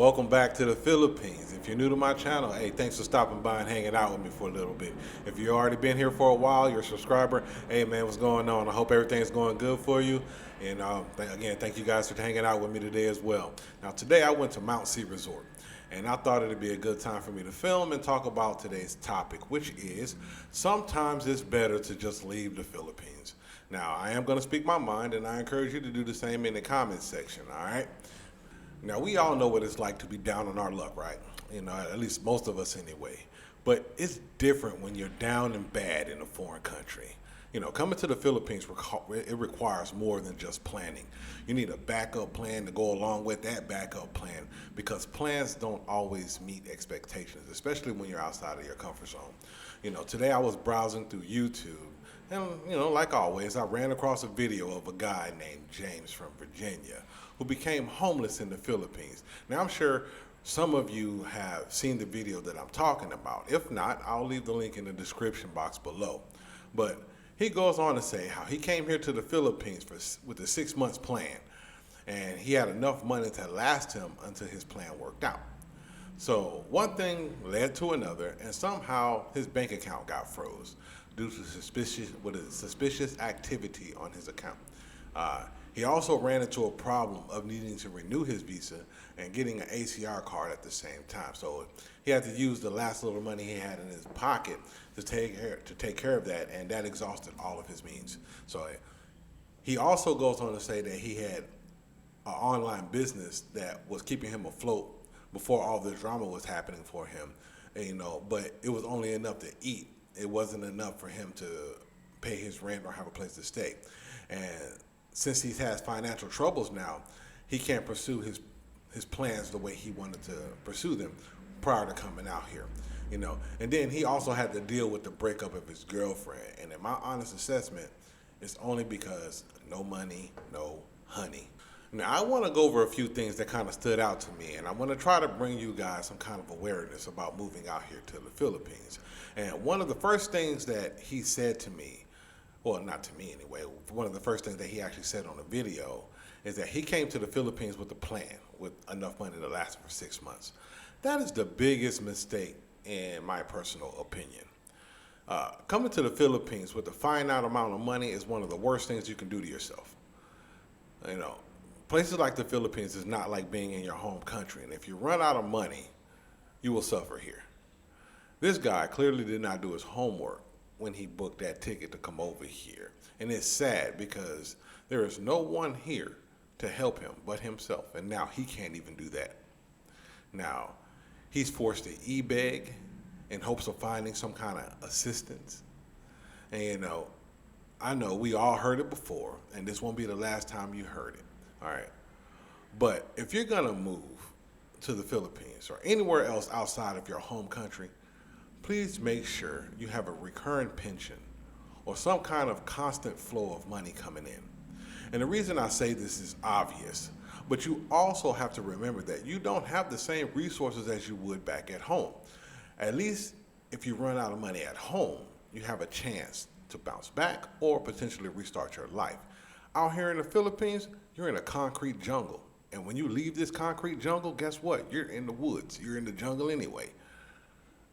welcome back to the Philippines. If you're new to my channel, hey, thanks for stopping by and hanging out with me for a little bit. If you've already been here for a while, you're a subscriber, hey man, what's going on? I hope everything's going good for you. And again, thank you guys for hanging out with me today as well. Now today I went to Mount Sea Resort, and I thought it'd be a good time for me to film and talk about today's topic, which is sometimes it's better to just leave the Philippines. Now, I am going to speak my mind, and I encourage you to do the same in the comments section, all right? Now, we all know what it's like to be down on our luck, right? You know, at least most of us anyway. But it's different when you're down and bad in a foreign country. You know, coming to the Philippines, it requires more than just planning. You need a backup plan to go along with that backup plan, because plans don't always meet expectations, especially when you're outside of your comfort zone. You know, today I was browsing through YouTube, and, you know, like always, I ran across a video of a guy named James from Virginia who became homeless in the Philippines. Now, I'm sure some of you have seen the video that I'm talking about. If not, I'll leave the link in the description box below. But he goes on to say how he came here to the Philippines with a 6 months plan, and he had enough money to last him until his plan worked out. So one thing led to another, and somehow his bank account got froze due to suspicious activity on his account. He also ran into a problem of needing to renew his visa and getting an ACR card at the same time. So he had to use the last little money he had in his pocket to take care of that, and that exhausted all of his means. So he also goes on to say that he had an online business that was keeping him afloat before all the drama was happening for him, and, you know, but it was only enough to eat. It wasn't enough for him to pay his rent or have a place to stay. And since he has financial troubles now, he can't pursue his plans the way he wanted to pursue them prior to coming out here, you know. And then he also had to deal with the breakup of his girlfriend. And in my honest assessment, it's only because no money, no honey. Now, I want to go over a few things that kind of stood out to me, and I want to try to bring you guys some kind of awareness about moving out here to the Philippines. And one of the first things that he said to me, well, not to me anyway, one of the first things that he actually said on the video is that he came to the Philippines with a plan, with enough money to last for 6 months. That is the biggest mistake in my personal opinion. Coming to the Philippines with a finite amount of money is one of the worst things you can do to yourself. You know, places like the Philippines is not like being in your home country, and if you run out of money, you will suffer here. This guy clearly did not do his homework when he booked that ticket to come over here. And it's sad because there is no one here to help him but himself, and now he can't even do that. Now, he's forced to e-beg in hopes of finding some kind of assistance. And, you know, I know we all heard it before, and this won't be the last time you heard it, all right? But if you're gonna move to the Philippines or anywhere else outside of your home country, please make sure you have a recurring pension or some kind of constant flow of money coming in. And the reason I say this is obvious, but you also have to remember that you don't have the same resources as you would back at home. At least if you run out of money at home, you have a chance to bounce back or potentially restart your life. Out here in the Philippines, you're in a concrete jungle. And when you leave this concrete jungle, guess what? You're in the woods. You're in the jungle anyway.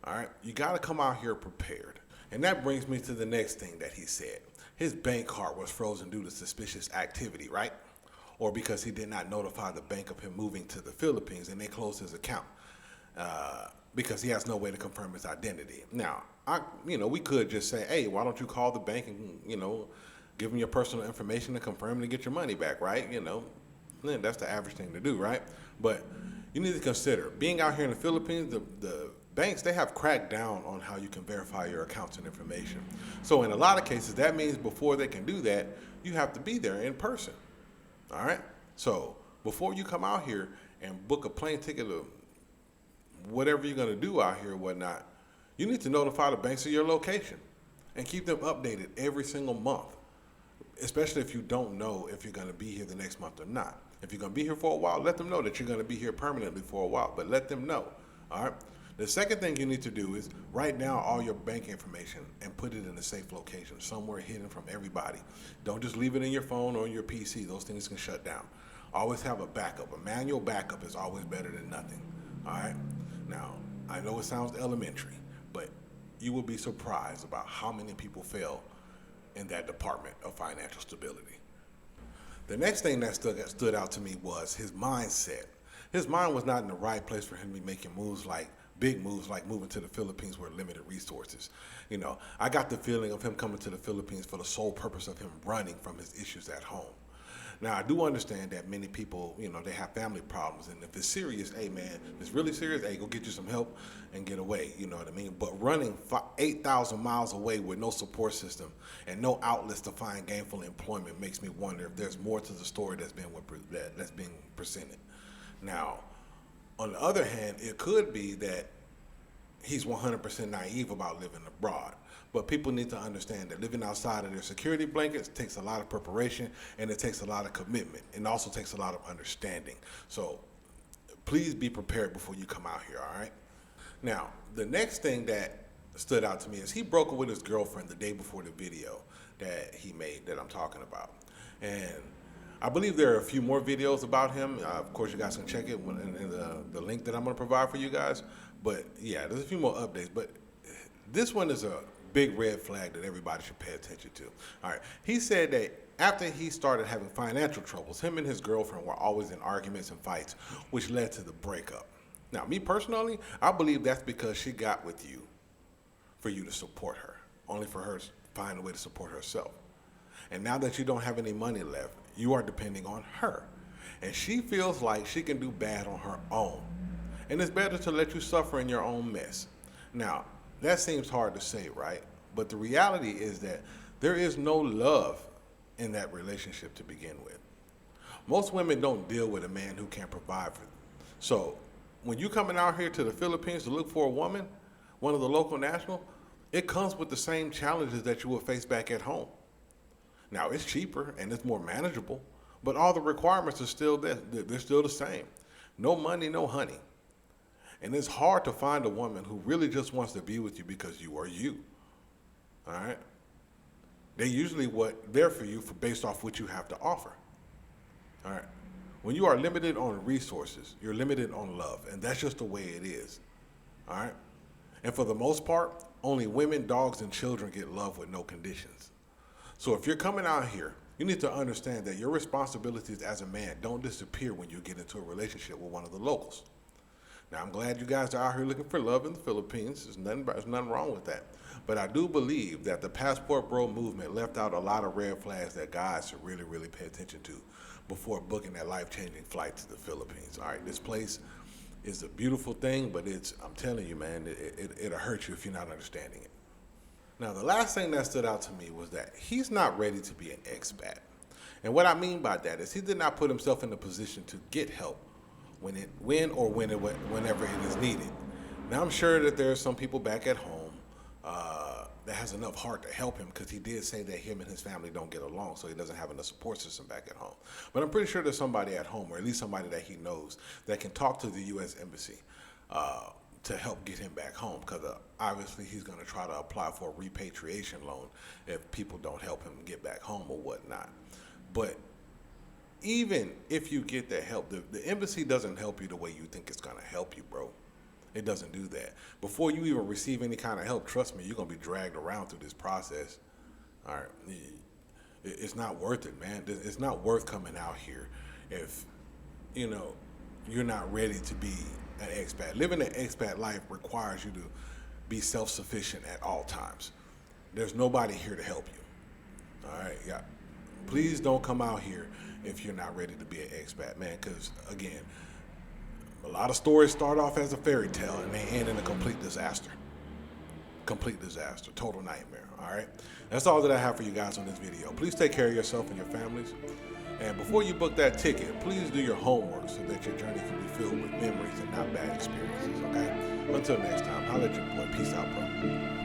All right, you got to come out here prepared. And that brings me to the next thing that he said. His bank card was frozen due to suspicious activity, right? Or because he did not notify the bank of him moving to the Philippines and they closed his account because he has no way to confirm his identity. Now, we could just say, hey, why don't you call the bank and, you know, give them your personal information to confirm to get your money back, right? You know, that's the average thing to do, right? But you need to consider being out here in the Philippines, the banks, they have cracked down on how you can verify your accounts and information. So in a lot of cases, that means before they can do that, you have to be there in person. All right? So before you come out here and book a plane ticket or whatever you're going to do out here or whatnot, you need to notify the banks of your location and keep them updated every single month, especially if you don't know if you're going to be here the next month or not. If you're going to be here for a while, let them know that you're going to be here permanently for a while, but let them know. All right? The second thing you need to do is write down all your bank information and put it in a safe location, somewhere hidden from everybody. Don't just leave it in your phone or your PC. Those things can shut down. Always have a backup. A manual backup is always better than nothing. All right. Now, I know it sounds elementary, but you will be surprised about how many people fail in that department of financial stability. The next thing that stood out to me was his mindset. His mind was not in the right place for him to be making big moves like moving to the Philippines with limited resources. I got the feeling of him coming to the Philippines for the sole purpose of him running from his issues at home. Now, I do understand that many people, they have family problems. And if it's serious, hey, man, if it's really serious, hey, go get you some help and get away. You know what I mean? But running 8,000 miles away with no support system and no outlets to find gainful employment makes me wonder if there's more to the story that's being presented. Now, on the other hand, it could be that he's 100% naive about living abroad. But people need to understand that living outside of their security blankets takes a lot of preparation, and it takes a lot of commitment, and also takes a lot of understanding. So please be prepared before you come out here, all right? Now, the next thing that stood out to me is he broke up with his girlfriend the day before the video that he made that I'm talking about. And I believe there are a few more videos about him. Of course, you guys can check it in the link that I'm going to provide for you guys. But yeah, there's a few more updates. But this one is a big red flag that everybody should pay attention to. All right. He said that after he started having financial troubles, him and his girlfriend were always in arguments and fights, which led to the breakup. Now, me personally, I believe that's because she got with you for you to support her, only for her to find a way to support herself. And now that you don't have any money left, you are depending on her. And she feels like she can do bad on her own. And it's better to let you suffer in your own mess. Now, that seems hard to say, right? But the reality is that there is no love in that relationship to begin with. Most women don't deal with a man who can't provide for them. So when you coming out here to the Philippines to look for a woman, one of the local national, it comes with the same challenges that you will face back at home. Now, it's cheaper and it's more manageable, but all the requirements are still there. They're still the same. No money, no honey. And it's hard to find a woman who really just wants to be with you because you are you. All right? They're usually there for you based off what you have to offer. All right? When you are limited on resources, you're limited on love, and that's just the way it is. All right? And for the most part, only women, dogs, and children get love with no conditions. So if you're coming out here, you need to understand that your responsibilities as a man don't disappear when you get into a relationship with one of the locals. Now, I'm glad you guys are out here looking for love in the Philippines. There's nothing wrong with that. But I do believe that the Passport Bro movement left out a lot of red flags that guys should really, really pay attention to before booking that life-changing flight to the Philippines. All right, this place is a beautiful thing, but I'm telling you, man, it'll hurt you if you're not understanding it. Now, the last thing that stood out to me was that he's not ready to be an expat. And what I mean by that is he did not put himself in a position to get help whenever it is needed. Now, I'm sure that there are some people back at home that has enough heart to help him, because he did say that him and his family don't get along, so he doesn't have enough support system back at home. But I'm pretty sure there's somebody at home, or at least somebody that he knows, that can talk to the U.S. Embassy to help get him back home, because obviously he's going to try to apply for a repatriation loan if people don't help him get back home or whatnot. But even if you get that help, the embassy doesn't help you the way you think it's going to help you, bro. It doesn't do that. Before you even receive any kind of help, trust me, you're going to be dragged around through this process. All right. It's not worth it, man. It's not worth coming out here if, you're not ready to be an expat. Living an expat life requires you to be self-sufficient at all times. There's nobody here to help you. All right. Yeah. Please don't come out here if you're not ready to be an expat, man, because, again, a lot of stories start off as a fairy tale and they end in a complete disaster. Complete disaster, total nightmare, all right? That's all that I have for you guys on this video. Please take care of yourself and your families. And before you book that ticket, please do your homework so that your journey can be filled with memories and not bad experiences, okay? Until next time, holla at your boy. Peace out, bro.